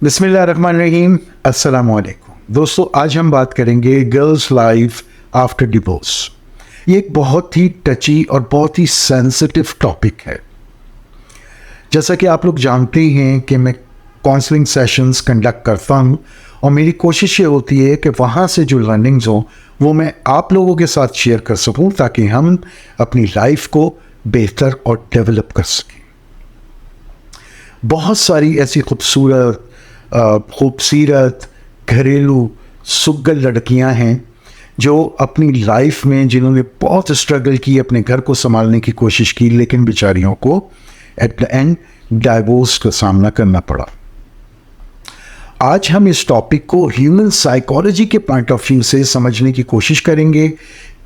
बिस्मिल्लाहिर्रहमानिर्रहीम, अस्सलाम वालेकुम। दोस्तों, आज हम बात करेंगे गर्ल्स लाइफ आफ्टर डिवोर्स। ये एक बहुत ही टची और बहुत ही सेंसिटिव टॉपिक है। जैसा कि आप लोग जानते हैं कि मैं काउंसलिंग सेशंस कंडक्ट करता हूँ और मेरी कोशिश ये होती है कि वहाँ से जो लर्निंग्स हों वो मैं आप लोगों के साथ शेयर कर सकूँ ताकि हम अपनी लाइफ को बेहतर और डेवलप कर सकें। बहुत सारी ऐसी खूबसूरत घरेलू सुग्गल लड़कियां हैं जो अपनी लाइफ में जिन्होंने बहुत स्ट्रगल की, अपने घर को संभालने की कोशिश की, लेकिन बेचारियों को एट द एंड डाइवोर्स का सामना करना पड़ा। आज हम इस टॉपिक को ह्यूमन साइकोलॉजी के पॉइंट ऑफ व्यू से समझने की कोशिश करेंगे।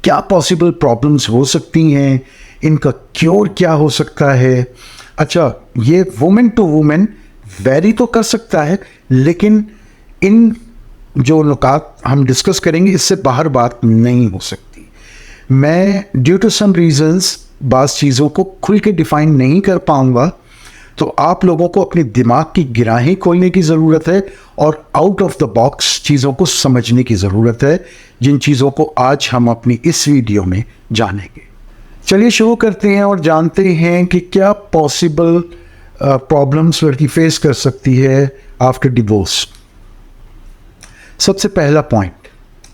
क्या पॉसिबल प्रॉब्लम्स हो सकती हैं, इनका क्योर क्या हो सकता है। अच्छा, ये वुमेन टू वुमेन वेरी तो कर सकता है, लेकिन इन जो नुकात हम डिस्कस करेंगे इससे बाहर बात नहीं हो सकती। मैं ड्यू टू सम रीजंस बाज़ चीज़ों को खुल के डिफाइन नहीं कर पाऊंगा, तो आप लोगों को अपने दिमाग की गिराहें खोलने की ज़रूरत है और आउट ऑफ द बॉक्स चीज़ों को समझने की ज़रूरत है, जिन चीज़ों को आज हम अपनी इस वीडियो में जानेंगे। चलिए शुरू करते हैं और जानते हैं कि क्या पॉसिबल प्रॉब्लम्स लड़की फेस कर सकती है आफ्टर डिवोर्स। सबसे पहला पॉइंट,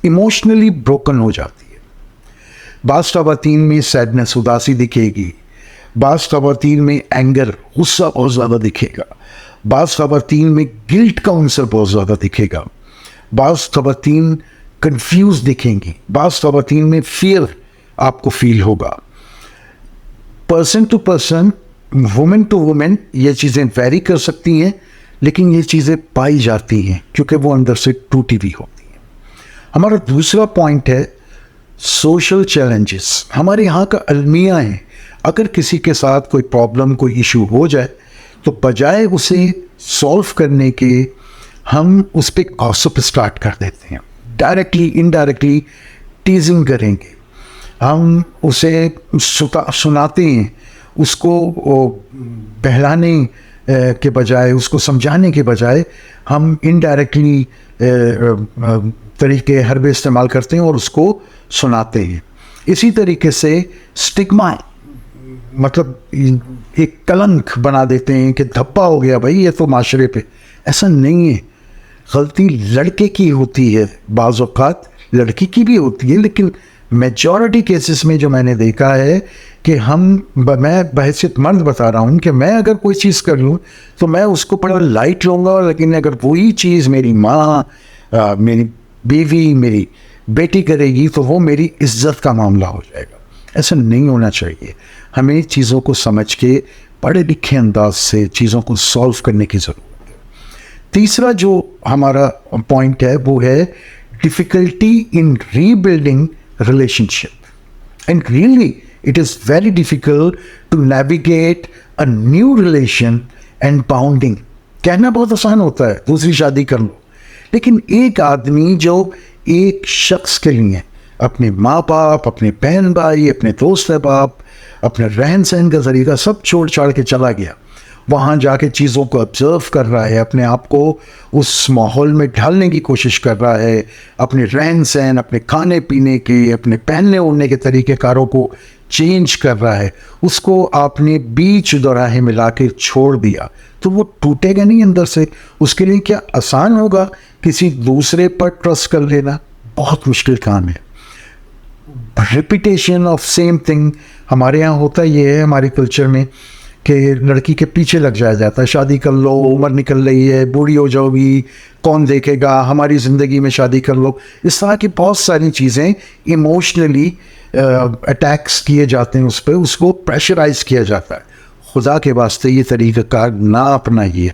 इमोशनली ब्रोकन हो जाती है। बाज़ ख़वातीन में सैडनेस, उदासी दिखेगी, बाज़ ख़वातीन में एंगर, गुस्सा बहुत ज़्यादा दिखेगा, बाज़ ख़वातीन में गिल्ट का अंसर बहुत ज़्यादा दिखेगा, बाज़ ख़वातीन कंफ्यूज दिखेंगी, बाज़ ख़वातीन में फियर आपको फील होगा। Person to person, women to women ये चीज़ें वेरी कर सकती हैं, लेकिन ये चीज़ें पाई जाती हैं क्योंकि वो अंदर से टूटी हुई होती हैं। हमारा दूसरा पॉइंट है सोशल चैलेंजेस। हमारे यहाँ का अलमिया है, अगर किसी के साथ कोई प्रॉब्लम, कोई इशू हो जाए तो बजाय उसे सॉल्व करने के हम उस पर गॉसिप स्टार्ट कर देते हैं। डायरेक्टली इनडायरेक्टली टीजिंग करेंगे, हम उसे सुनाते हैं, उसको बहलाने के बजाय, उसको समझाने के बजाय हम इनडायरेक्टली तरीके हरबे इस्तेमाल करते हैं और उसको सुनाते हैं। इसी तरीके से स्टिग्मा, मतलब एक कलंक बना देते हैं कि धब्बा हो गया भाई ये तो माशरे पे। ऐसा नहीं है, गलती लड़के की होती है, बाज़ औक़ात लड़की की भी होती है, लेकिन मेजॉरिटी केसेस में जो मैंने देखा है कि मैं बहैसियत मर्द बता रहा हूँ कि मैं अगर कोई चीज़ कर लूँ तो मैं उसको बड़ा लाइट लूँगा, लेकिन अगर वही चीज़ मेरी माँ, मेरी बीवी, मेरी बेटी करेगी तो वो मेरी इज्जत का मामला हो जाएगा। ऐसा नहीं होना चाहिए। हमें चीज़ों को समझ के पढ़े लिखे अंदाज से चीज़ों को सॉल्व करने की ज़रूरत है। तीसरा जो हमारा पॉइंट है वो है difficulty in rebuilding relationship, and really it is very difficult to navigate a new relation and bonding. कहना बहुत आसान होता है दूसरी शादी कर लो, लेकिन एक आदमी जो एक शख्स के लिए अपने माँ बाप, अपने बहन भाई, अपने दोस्त अहबाब, अपने रहन सहन का तरीका सब छोड़ छाड़ के चला गया, वहाँ जाके चीज़ों को ऑब्ज़र्व कर रहा है, अपने आप को उस माहौल में ढालने की कोशिश कर रहा है, अपने रहन सहन, अपने खाने पीने के, अपने पहनने ओढ़ने के तरीक़ेकारों को चेंज कर रहा है, उसको आपने बीच दौराहे मिला के छोड़ दिया तो वो टूटेगा नहीं अंदर से। उसके लिए क्या आसान होगा किसी दूसरे पर ट्रस्ट कर लेना? बहुत मुश्किल काम है। रिपीटेशन ऑफ सेम थिंग हमारे यहाँ होता ये है, हमारे कल्चर में, कि लड़की के पीछे लग जाया जाता है, शादी कर लो, उम्र निकल रही है, बूढ़ी हो जाओगी, कौन देखेगा, हमारी ज़िंदगी में शादी कर लो। इस तरह की बहुत सारी चीज़ें इमोशनली अटैक्स किए जाते हैं उस पर, उसको प्रेशराइज किया जाता है। खुदा के वास्ते ये तरीक़ाकार ना अपनाइए,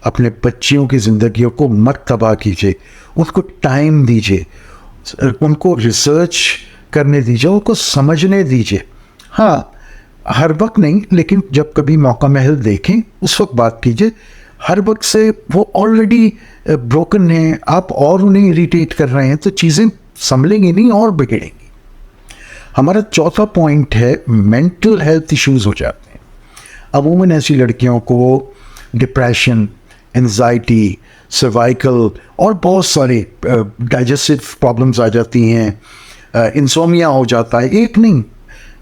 अपने बच्चियों की ज़िंदगियों को मत तबाह कीजिए, उनको टाइम दीजिए, उनको रिसर्च करने दीजिए, उनको समझने दीजिए। हाँ, हर वक्त नहीं, लेकिन जब कभी मौका महल देखें उस वक्त बात कीजिए। हर वक्त से वो ऑलरेडी ब्रोकन हैं, आप और उन्हें इरिटेट कर रहे हैं, तो चीज़ें संभलेंगी नहीं और बिगड़ेंगी। हमारा चौथा पॉइंट है मेंटल हेल्थ इश्यूज हो जाते हैं। अमूमन ऐसी लड़कियों को डिप्रेशन, एंजाइटी, सर्वाइकल और बहुत सारे डाइजेस्टिव प्रॉब्लम्स आ जाती हैं, इंसोमिया हो जाता है। एक नहीं,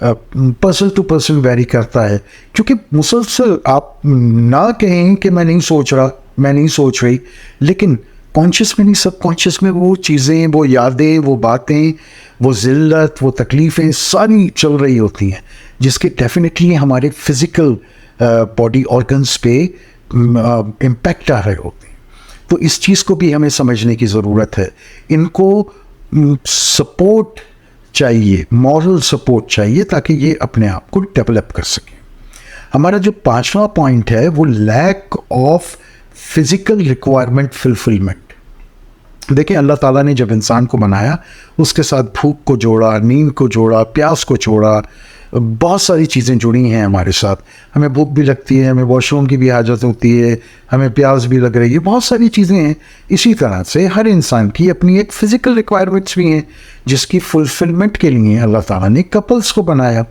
पर्सन टू पर्सन वेरी करता है, क्योंकि मुसलसल आप ना कहें कि मैं नहीं सोच रहा, मैं नहीं सोच रही, लेकिन कॉन्शियस में नहीं, सबकॉन्शियस में वो चीज़ें, वो यादें, वो बातें, वो ज़िल्लत, वो तकलीफ़ें सारी चल रही होती हैं, जिसके डेफिनेटली हमारे फिज़िकल बॉडी ऑर्गन्स पे इम्पैक्ट आ रहे होते हैं। तो इस चीज़ को भी हमें समझने की ज़रूरत है। इनको सपोर्ट चाहिए, मॉरल सपोर्ट चाहिए, ताकि ये अपने आप को डेवलप कर सकें। हमारा जो पांचवा पॉइंट है वो lack of physical requirement fulfilment. देखिए, अल्लाह ताला ने जब इंसान को बनाया, उसके साथ भूख को जोड़ा, नींद को जोड़ा, प्यास को जोड़ा, बहुत सारी चीज़ें जुड़ी हैं हमारे साथ। हमें भूख भी लगती है, हमें वॉशरूम की भी हाजत होती है, हमें प्यास भी लग रही है, बहुत सारी चीज़ें हैं। इसी तरह से हर इंसान की अपनी एक फ़िज़िकल रिक्वायरमेंट्स भी हैं, जिसकी फुलफिलमेंट के लिए अल्लाह ताला ने कपल्स को बनाया।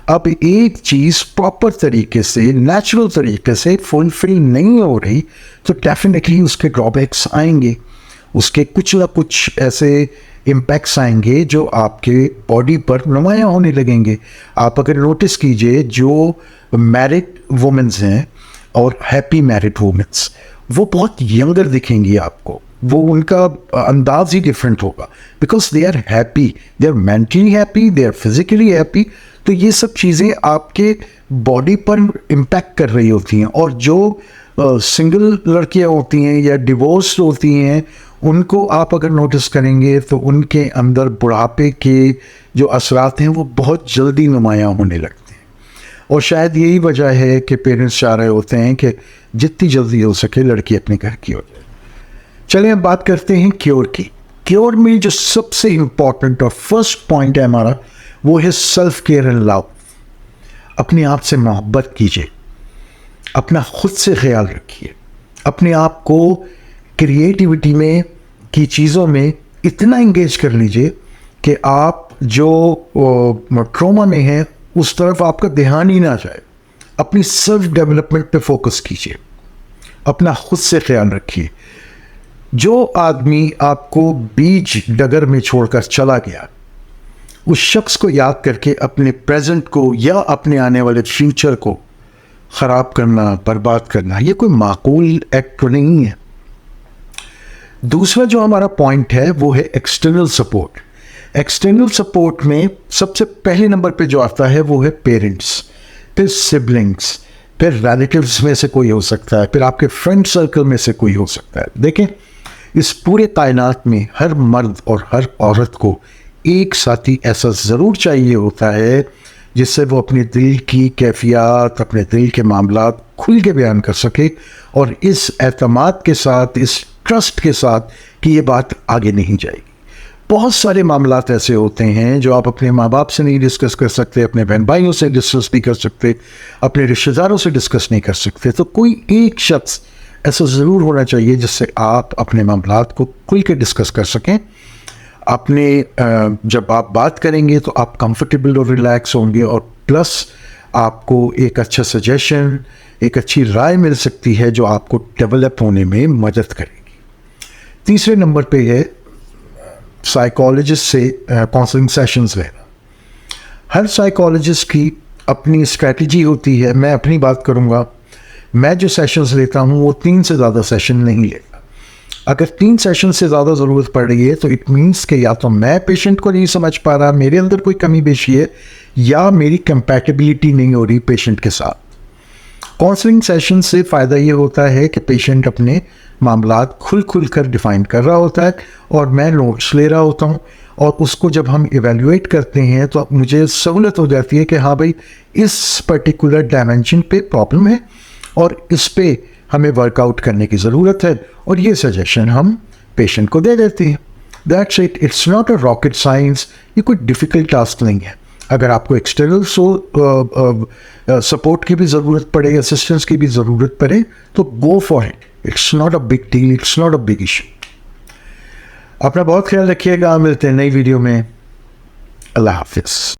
अब एक चीज़ प्रॉपर तरीके से, नेचुरल तरीके से फुलफिल नहीं हो रही, तो डेफिनेटली उसके ड्रॉबैक्स आएंगे, उसके कुछ ना कुछ ऐसे इम्पैक्ट्स आएंगे जो आपके बॉडी पर नुमायाँ होने लगेंगे। आप अगर नोटिस कीजिए, जो मैरिड वुमेन्स हैं और हैप्पी मैरिड वुमेन्स, वो बहुत यंगर दिखेंगी आपको, वो उनका अंदाज ही डिफरेंट होगा, because they are happy, they are mentally happy, they are physically happy. तो ये सब चीज़ें आपके बॉडी पर इम्पैक्ट कर रही होती हैं। और जो सिंगल लड़कियां होती हैं या डिवोर्स होती हैं, उनको आप अगर नोटिस करेंगे तो उनके अंदर बुढ़ापे के जो असरात हैं वो बहुत जल्दी नुमायाँ होने लगते हैं। और शायद यही वजह है कि पेरेंट्स चाह रहे होते हैं कि जितनी जल्दी हो सके लड़की अपने घर की हो जाए। चलिए अब बात करते हैं क्योर की। क्योर में जो सबसे इम्पॉर्टेंट और फर्स्ट पॉइंट है हमारा, वो है सेल्फ केयर एंड लव। अपने आप से मोहब्बत कीजिए, अपना खुद से ख्याल रखिए, अपने आप को क्रिएटिविटी में की चीज़ों में इतना इंगेज कर लीजिए कि आप जो ट्रॉमा में हैं उस तरफ आपका ध्यान ही ना जाए। अपनी सेल्फ डेवलपमेंट पे फोकस कीजिए, अपना खुद से ख्याल रखिए। जो आदमी आपको बीच डगर में छोड़कर चला गया, उस शख्स को याद करके अपने प्रेजेंट को या अपने आने वाले फ्यूचर को ख़राब करना, बर्बाद करना, ये कोई माकूल एक्ट नहीं है। दूसरा जो हमारा पॉइंट है वो है एक्सटर्नल सपोर्ट। एक्सटर्नल सपोर्ट में सबसे पहले नंबर पे जो आता है वो है पेरेंट्स, फिर सिबलिंग्स, फिर रिलेटिव्स में से कोई हो सकता है, फिर आपके फ्रेंड सर्कल में से कोई हो सकता है। देखें, इस पूरे कायनात में हर मर्द और हर औरत को एक साथी ऐसा ज़रूर चाहिए होता है जिससे वो अपने दिल की कैफियत, अपने दिल के मामलात खुल के बयान कर सके, और इस एतमाद के साथ, इस ट्रस्ट के साथ कि ये बात आगे नहीं जाएगी। बहुत सारे मामलात ऐसे होते हैं जो आप अपने माँ बाप से नहीं डिस्कस कर सकते, अपने बहन भाइयों से डिस्कस नहीं कर सकते, अपने रिश्तेदारों से डिस्कस नहीं कर सकते। तो कोई एक शख्स ऐसा ज़रूर होना चाहिए जिससे आप अपने मामलात को खुल के डिस्कस कर सकें। अपने जब आप बात करेंगे तो आप कंफर्टेबल और रिलैक्स होंगे, और प्लस आपको एक अच्छा सजेशन, एक अच्छी राय मिल सकती है जो आपको डेवलप होने में मदद करेगी। तीसरे नंबर पे है साइकोलॉजिस्ट से काउंसलिंग सेशंस लेना। हर साइकोलॉजिस्ट की अपनी स्ट्रैटेजी होती है। मैं अपनी बात करूँगा, मैं जो सेशंस लेता हूँ वो 3 से ज़्यादा सेशन नहीं लेता। अगर 3 सेशन से ज़्यादा ज़रूरत पड़ रही है तो इट मीन्स कि या तो मैं पेशेंट को नहीं समझ पा रहा, मेरे अंदर कोई कमी पेशी है, या मेरी कंपैटिबिलिटी नहीं हो रही पेशेंट के साथ। काउंसलिंग सेशन से फ़ायदा ये होता है कि पेशेंट अपने मामलात खुल कर डिफ़ाइन कर रहा होता है और मैं नोट्स ले रहा होता हूँ, और उसको जब हम इवेल्युएट करते हैं तो मुझे सहूलत हो जाती है कि हाँ भाई, इस पर्टिकुलर डायमेंशन पे प्रॉब्लम है और इस पे हमें वर्कआउट करने की ज़रूरत है, और ये सजेशन हम पेशेंट को दे देते हैं। That's it, it's not a rocket science. ये कोई डिफ़िकल्ट टास्क नहीं है। अगर आपको एक्सटर्नल सपोर्ट की भी ज़रूरत पड़े, असिस्टेंस की भी ज़रूरत पड़े, तो go for it. It's not a big deal, it's not a big issue. अपना बहुत ख्याल रखिएगा. मिलते हैं नई वीडियो में. अल्लाह हाफिज़.